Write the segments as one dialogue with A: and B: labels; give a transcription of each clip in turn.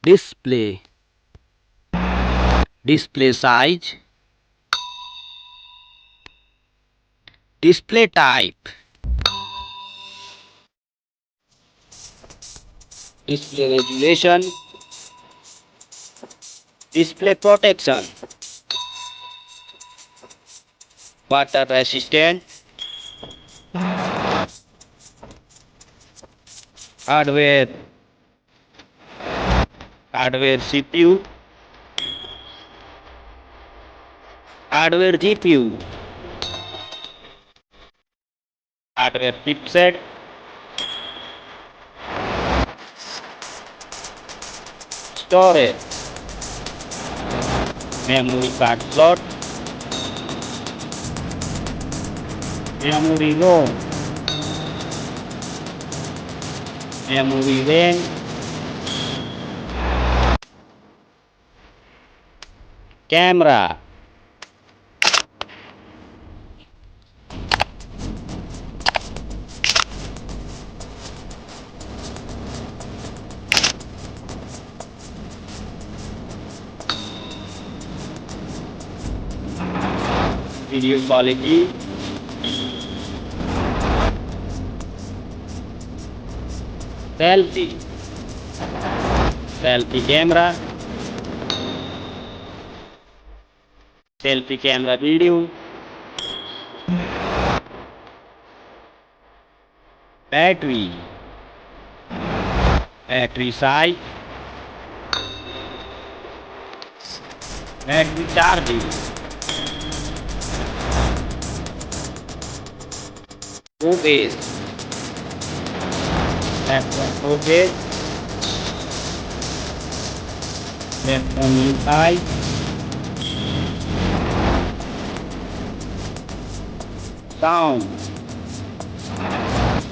A: display, display size, display type, display resolution, display protection, water resistant, hardware, hardware CPU, hardware GPU, hardware chipset, storage, memory card slot, memory ROM, memory RAM, camera, video quality, selfie, selfie camera, selfie camera video, battery, battery size, battery charging, footage, background footage, background size, sound,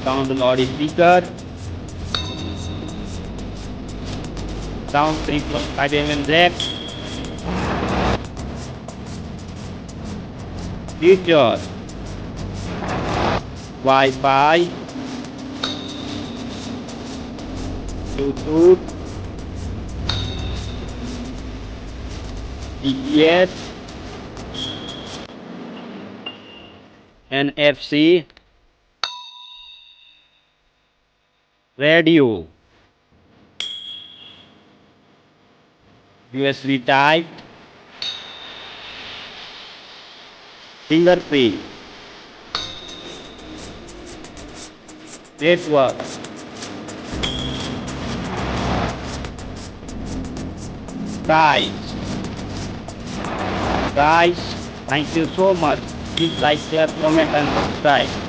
A: sound loudspeaker, sound 3.5 jack, feature, Wi-Fi, Bluetooth, GPS, NFC, radio, USB type, fingerprint, network, price, price. Thank you so much. Please like, share, comment and subscribe.